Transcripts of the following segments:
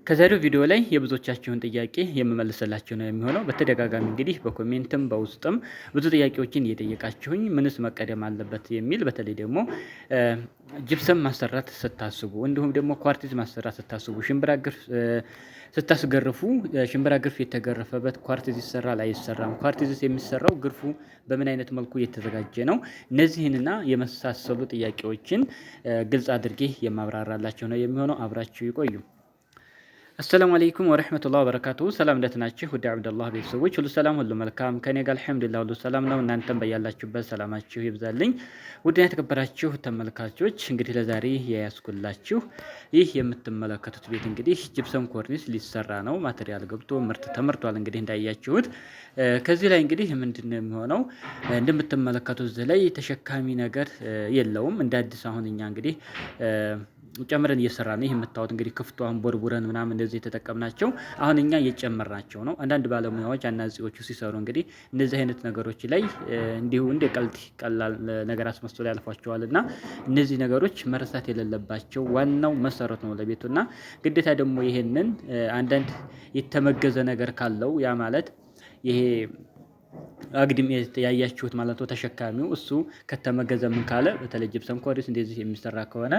ከዛሬው ቪዲዮ ላይ የብዙዎቻችሁን ጥያቄ የምመልስላችሁ ነው የሚሆነው። በተደጋጋሚ እንግዲህ በኮሜንትም በውስጥም ብዙ ጥያቄዎችን እየጠየቃችሁኝ ምንስ መቀደም አለበት የሚል በተለይ ደግሞ ጅብሰም ማሰራት ስታስቡ እንዲሁም ደግሞ ኳርቲዝ ማሰራት ስታስቡ ሽምብራ ግርፍ ስታስገርፉ ሽምብራ ግርፍ የተገረፈበት ኳርቲዝ ይሰራል አይሰራም? ኳርቲዝስ የሚሰራው ግርፉ በምን አይነት መልኩ የተዘጋጀ ነው? እነዚህንና የመሳሰሉ ጥያቄዎችን ግልጽ አድርጌ የማብራራላችሁ ነው የሚሆነው። አብራችሁ ይቆዩ። አሰላሙ አለይኩም ወራህመቱላሂ ወበረካቱሁ። ሰላም እንደት ናችሁ? ወደ አብደላህ ቤተሰቦች ሁሉ ሰላም ሁሉ መልካም ከኔ ጋር አልሐምዱሊላህ ሁሉ ሰላም ነው። እናንተም በያላችሁበት ሰላማችሁ ይብዛልኝ። ውድና የተከበራችሁ ተመልካቾች እንግዲህ ለዛሬ የያዝኩላችሁ ይህ የምትመለከቱት ቤት እንግዲህ ጅብሰም ኮርኒስ ሊሰራ ነው። ማቴሪያል ገብቶ ምርት ተመርቷል። እንግዲህ እንዳያችሁት ከዚህ ላይ እንግዲህ ምንድነው የሚሆነው? እንደምትመለከቱት እዚህ ላይ ተሸካሚ ነገር የለውም። እንደ አዲስ አሁን እኛ እንግዲህ ጨምረን እየሰራን ነው። ይሄ የምታዩት እንግዲህ ክፍቷን ቦርቡረን ምናምን እንደዚህ የተጠቀምናቸው አሁን እኛ እየጨመርናቸው ነው። አንዳንድ ባለሙያዎች አናጺዎቹ ሲሰሩ እንግዲህ እንደዚህ አይነት ነገሮች ላይ እንዲሁ እንደ ቀልድ ቀላል ነገር አስመስሎ ያልፏቸዋል እና እነዚህ ነገሮች መረሳት የሌለባቸው ዋናው መሰረት ነው ለቤቱና ግዴታ ደግሞ ይሄንን አንዳንድ የተመገዘ ነገር ካለው ያ ማለት ይሄ አግድም ያያችሁት ማለት ነው። ተሸካሚው እሱ ከተመገዘ ምን ካለ በተለይ ጅብሰም ኮርኒስ እንደዚህ የሚሰራ ከሆነ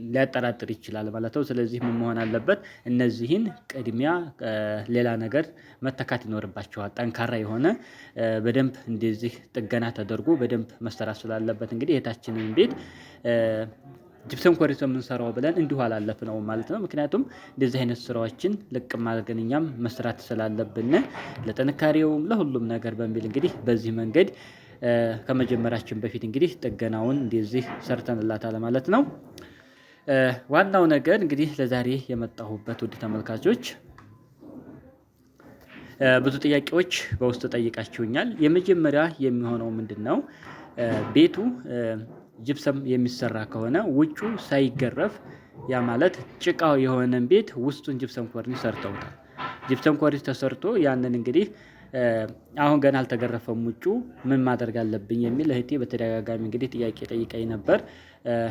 ሊያጠራጥር ይችላል ማለት ነው። ስለዚህ ምን መሆን አለበት? እነዚህን ቅድሚያ ሌላ ነገር መተካት ይኖርባቸዋል። ጠንካራ የሆነ በደንብ እንደዚህ ጥገና ተደርጎ በደንብ መሰራት ስላለበት እንግዲህ የታችንን ቤት ጅብሰም ኮርኒስ የምንሰራው ብለን እንዲሁ አላለፍነው ማለት ነው። ምክንያቱም እንደዚህ አይነት ስራዎችን ልቅም አድርገን እኛም መስራት ስላለብን ለጥንካሬውም ለሁሉም ነገር በሚል እንግዲህ በዚህ መንገድ ከመጀመራችን በፊት እንግዲህ ጥገናውን እንደዚህ ሰርተንላታል ማለት ነው። ዋናው ነገር እንግዲህ ለዛሬ የመጣሁበት ውድ ተመልካቾች ብዙ ጥያቄዎች በውስጥ ጠይቃችሁኛል። የመጀመሪያ የሚሆነው ምንድነው? ቤቱ ጅብሰም የሚሰራ ከሆነ ውጩ ሳይገረፍ ያ ማለት ጭቃው የሆነን ቤት ውስጡን ጅብሰም ኮርኒስ ሰርተውታል። ጅብሰም ኮርኒስ ተሰርቶ ያንን እንግዲህ አሁን ገና አልተገረፈም ውጩ ምን ማድረግ አለብኝ የሚል እህቴ በተደጋጋሚ እንግዲህ ጥያቄ ጠይቀኝ ነበር።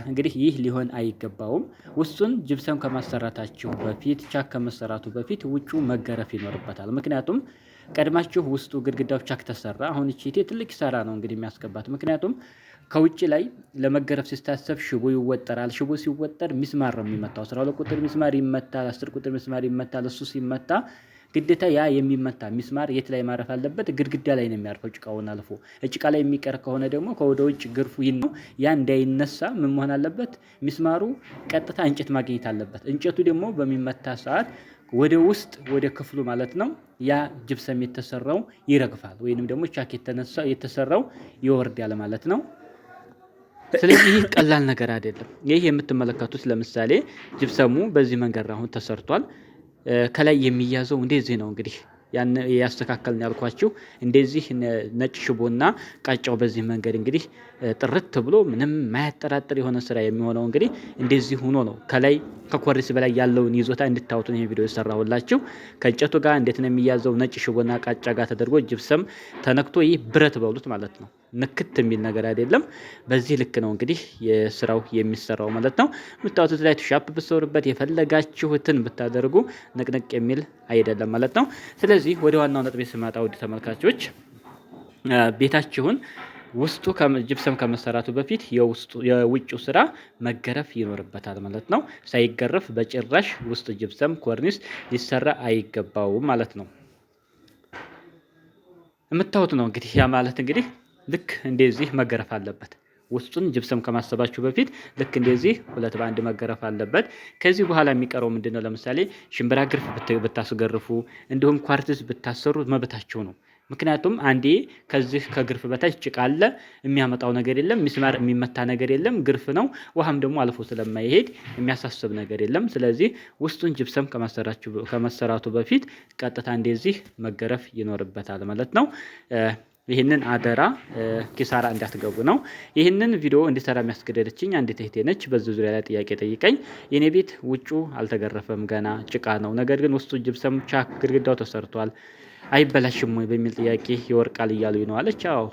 እንግዲህ ይህ ሊሆን አይገባውም። ውስጡን ጅብሰም ከማሰራታችሁ በፊት ቻክ ከመሰራቱ በፊት ውጩ መገረፍ ይኖርበታል። ምክንያቱም ቀድማችሁ ውስጡ ግድግዳው ቻክ ተሰራ። አሁን እቺ ትልቅ ኪሳራ ነው እንግዲህ የሚያስገባት። ምክንያቱም ከውጭ ላይ ለመገረፍ ሲታሰብ ሽቦ ይወጠራል። ሽቦ ሲወጠር ሚስማር ነው የሚመታው። 12 ቁጥር ሚስማር ይመታል፣ 10 ቁጥር ሚስማር ይመታል። እሱ ሲመታ ግዴታ ያ የሚመታ ሚስማር የት ላይ ማረፍ አለበት? ግድግዳ ላይ ነው የሚያርፈው። ጭቃውን አልፎ ጭቃ ላይ የሚቀር ከሆነ ደግሞ ከወደ ውጭ ግርፉ ነው ያ እንዳይነሳ ምን መሆን አለበት? ሚስማሩ ቀጥታ እንጨት ማግኘት አለበት። እንጨቱ ደግሞ በሚመታ ሰዓት ወደ ውስጥ ወደ ክፍሉ ማለት ነው ያ ጅብሰም የተሰራው ይረግፋል፣ ወይንም ደግሞ ቻክ የተሰራው ይወርዳል ማለት ነው። ስለዚህ ይህ ቀላል ነገር አይደለም። ይህ የምትመለከቱት ለምሳሌ ጅብሰሙ በዚህ መንገድ አሁን ተሰርቷል። ከላይ የሚያዘው እንደዚህ ነው እንግዲህ ያን ያስተካከልን ያልኳችሁ እንደዚህ ነጭ ሽቦና ቃጫው በዚህ መንገድ እንግዲህ ጥርት ብሎ ምንም ማያጠራጥር የሆነ ስራ የሚሆነው እንግዲህ እንደዚህ ሆኖ ነው። ከላይ ከኮርኒስ በላይ ያለውን ይዞታ እንድታዩት ነው ይሄ ቪዲዮ የሰራሁላችሁ። ከእንጨቱ ጋር እንዴት ነው የሚያዘው ነጭ ሽቦና ቃጫ ጋር ተደርጎ ጅብሰም ተነክቶ ይህ ብረት በሉት ማለት ነው። ንክት የሚል ነገር አይደለም። በዚህ ልክ ነው እንግዲህ የስራው የሚሰራው ማለት ነው። የምታዩት ላይ ሻፕ ብትሰሩበት የፈለጋችሁትን ብታደርጉ ንቅንቅ የሚል አይደለም ማለት ነው። ስለዚህ ወደ ዋናው ነጥብ ስመጣ ውድ ተመልካቾች ቤታችሁን ውስጡ ጅብሰም ከመሰራቱ በፊት የውጭው ስራ መገረፍ ይኖርበታል ማለት ነው። ሳይገረፍ በጭራሽ ውስጥ ጅብሰም ኮርኒስ ሊሰራ አይገባውም ማለት ነው። የምታዩት ነው እንግዲህ ያ ማለት እንግዲህ ልክ እንደዚህ መገረፍ አለበት። ውስጡን ጅብሰም ከማሰባችሁ በፊት ልክ እንደዚህ ሁለት በአንድ መገረፍ አለበት። ከዚህ በኋላ የሚቀረው ምንድነው? ለምሳሌ ሽምብራ ግርፍ ብታስገርፉ እንዲሁም ኳርቲዝ ብታሰሩ መብታችሁ ነው። ምክንያቱም አንዴ ከዚህ ከግርፍ በታች ጭቃ አለ፣ የሚያመጣው ነገር የለም፣ ሚስማር የሚመታ ነገር የለም፣ ግርፍ ነው። ውሃም ደግሞ አልፎ ስለማይሄድ የሚያሳስብ ነገር የለም። ስለዚህ ውስጡን ጅብሰም ከመሰራቱ በፊት ቀጥታ እንደዚህ መገረፍ ይኖርበታል ማለት ነው። ይህንን አደራ ኪሳራ እንዳትገቡ ነው። ይህንን ቪዲዮ እንዲሰራ የሚያስገደደችኝ አንዲት እህቴ ነች። በዚህ ዙሪያ ላይ ጥያቄ ጠይቀኝ። የኔ ቤት ውጩ አልተገረፈም ገና ጭቃ ነው፣ ነገር ግን ውስጡ ጅብሰም ቻክ ግድግዳው ተሰርቷል፣ አይበላሽም ወይ በሚል ጥያቄ ይወርቃል እያሉኝ ነው አለች። አዎ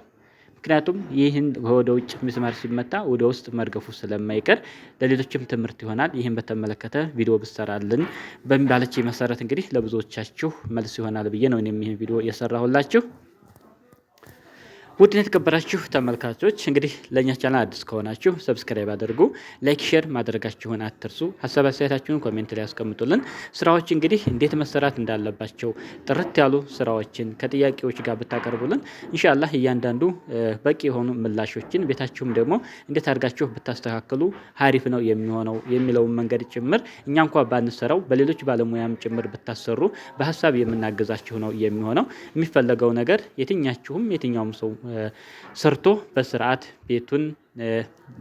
ምክንያቱም ይህን ወደ ውጭ ሚስማር ሲመታ ወደ ውስጥ መርገፉ ስለማይቀር ለሌሎችም ትምህርት ይሆናል። ይህን በተመለከተ ቪዲዮ ብሰራልን በሚባለች መሰረት እንግዲህ ለብዙዎቻችሁ መልስ ይሆናል ብዬ ነው እኔም ይህን ቪዲዮ የሰራሁላችሁ። ውድ የተከበራችሁ ተመልካቾች እንግዲህ ለእኛ ቻናል አዲስ ከሆናችሁ ሰብስክራይብ አድርጉ፣ ላይክ ሼር ማድረጋችሁን አትርሱ። ሀሳብ አስተያየታችሁን ኮሜንት ላይ ያስቀምጡልን። ስራዎች እንግዲህ እንዴት መሰራት እንዳለባቸው ጥርት ያሉ ስራዎችን ከጥያቄዎች ጋር ብታቀርቡልን ኢንሻአላህ እያንዳንዱ በቂ የሆኑ ምላሾችን ቤታችሁም ደግሞ እንዴት አድርጋችሁ ብታስተካክሉ ሀሪፍ ነው የሚሆነው የሚለውን መንገድ ጭምር እኛ እንኳን ባንሰራው በሌሎች ባለሙያም ጭምር ብታሰሩ በሀሳብ የምናገዛችሁ ነው የሚሆነው። የሚፈለገው ነገር የትኛውም ሰው ሰርቶ በስርዓት ቤቱን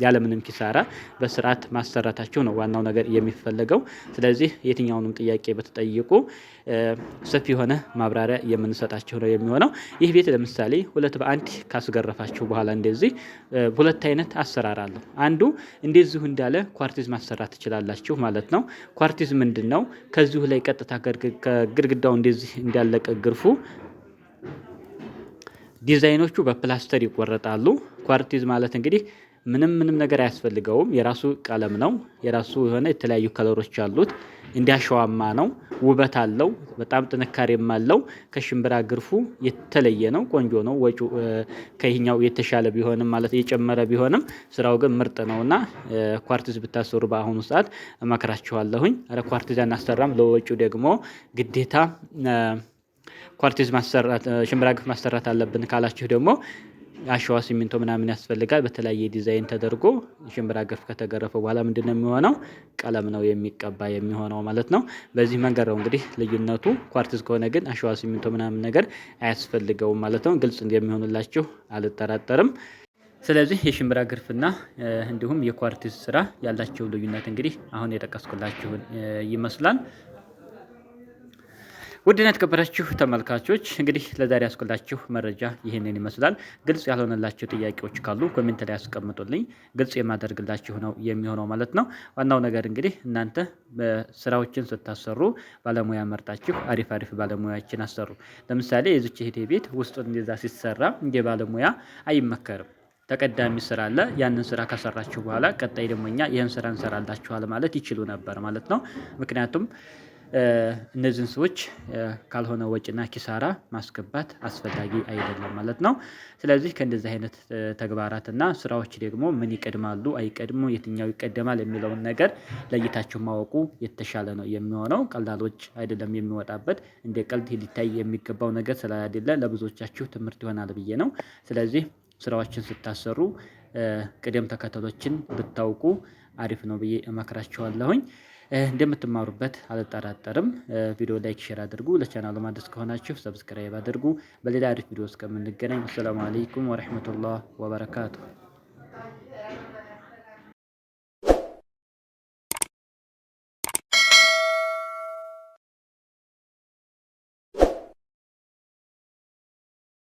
ያለምንም ኪሳራ በስርዓት ማሰራታቸው ነው ዋናው ነገር የሚፈለገው። ስለዚህ የትኛውንም ጥያቄ በተጠየቁ ሰፊ የሆነ ማብራሪያ የምንሰጣቸው ነው የሚሆነው። ይህ ቤት ለምሳሌ 2 በአንድ ካስገረፋችሁ በኋላ እንደዚህ 2 አይነት አሰራር አለው። አንዱ እንደዚሁ እንዳለ ኳርቲዝ ማሰራት ትችላላችሁ ማለት ነው። ኳርቲዝ ምንድነው? ከዚሁ ላይ ቀጥታ ከግድግዳው እንደዚህ እንዳለቀ ግርፉ ዲዛይኖቹ በፕላስተር ይቆረጣሉ። ኳርቲዝ ማለት እንግዲህ ምንም ነገር አያስፈልገውም። የራሱ ቀለም ነው። የራሱ የሆነ የተለያዩ ከለሮች አሉት። እንዲያሸዋማ ነው። ውበት አለው። በጣም ጥንካሬም አለው። ከሽምብራ ግርፉ የተለየ ነው። ቆንጆ ነው። ወጪው ከይኛው የተሻለ ቢሆንም ማለት የጨመረ ቢሆንም ስራው ግን ምርጥ ነውና ኳርቲዝ ብታሰሩ በአሁኑ ሰዓት እመክራችኋለሁኝ። ኳርቲዝ አናሰራም ለወጪው ደግሞ ግዴታ ኳርቲዝ ማሰራት ሽምብራ ግፍ ማሰራት አለብን ካላችሁ ደግሞ አሸዋ ሲሚንቶ ምናምን ያስፈልጋል። በተለያየ ዲዛይን ተደርጎ ሽምብራ ግፍ ከተገረፈ በኋላ ምንድነው የሚሆነው? ቀለም ነው የሚቀባ የሚሆነው ማለት ነው። በዚህ መንገድ ነው እንግዲህ ልዩነቱ። ኳርቲዝ ከሆነ ግን አሸዋ ሲሚንቶ ምናምን ነገር አያስፈልገውም ማለት ነው። ግልጽ እንደሚሆንላችሁ አልጠራጠርም። ስለዚህ የሽምብራ ግርፍና እንዲሁም የኳርቲዝ ስራ ያላቸው ልዩነት እንግዲህ አሁን የጠቀስኩላችሁን ይመስላል። ውድና የተከበራችሁ ተመልካቾች እንግዲህ ለዛሬ ያስኩላችሁ መረጃ ይህንን ይመስላል። ግልጽ ያልሆነላችሁ ጥያቄዎች ካሉ ኮሜንት ላይ ያስቀምጡልኝ፣ ግልጽ የማደርግላችሁ ነው የሚሆነው ማለት ነው። ዋናው ነገር እንግዲህ እናንተ ስራዎችን ስታሰሩ ባለሙያ መርጣችሁ አሪፍ ባለሙያዎችን አሰሩ። ለምሳሌ የዚች እህቴ ቤት ውስጡ እንደዛ ሲሰራ እንደ ባለሙያ አይመከርም። ተቀዳሚ ስራ አለ። ያንን ስራ ከሰራችሁ በኋላ ቀጣይ ደግሞ እኛ ይህን ስራ እንሰራላችኋል ማለት ይችሉ ነበር ማለት ነው። ምክንያቱም እነዚህን ሰዎች ካልሆነ ወጪና ኪሳራ ማስገባት አስፈላጊ አይደለም ማለት ነው። ስለዚህ ከእንደዚህ አይነት ተግባራትና ስራዎች ደግሞ ምን ይቀድማሉ አይቀድሙ፣ የትኛው ይቀደማል የሚለውን ነገር ለይታችሁ ማወቁ የተሻለ ነው የሚሆነው። ቀላሎች አይደለም የሚወጣበት፣ እንደ ቀልድ ሊታይ የሚገባው ነገር ስላይደለ ለብዙዎቻችሁ ትምህርት ይሆናል ብዬ ነው። ስለዚህ ስራዎችን ስታሰሩ ቅደም ተከተሎችን ብታውቁ አሪፍ ነው ብዬ እመክራችኋለሁኝ። እንደምትማሩበት አልጠራጠርም። ቪዲዮ ላይክ ሼር አድርጉ። ለቻናሉ አዲስ ከሆናችሁ ሰብስክራይብ አድርጉ። በሌላ አሪፍ ቪዲዮ እስከምንገናኝ ሰላም አለይኩም ወራህመቱላህ ወበረካቱ።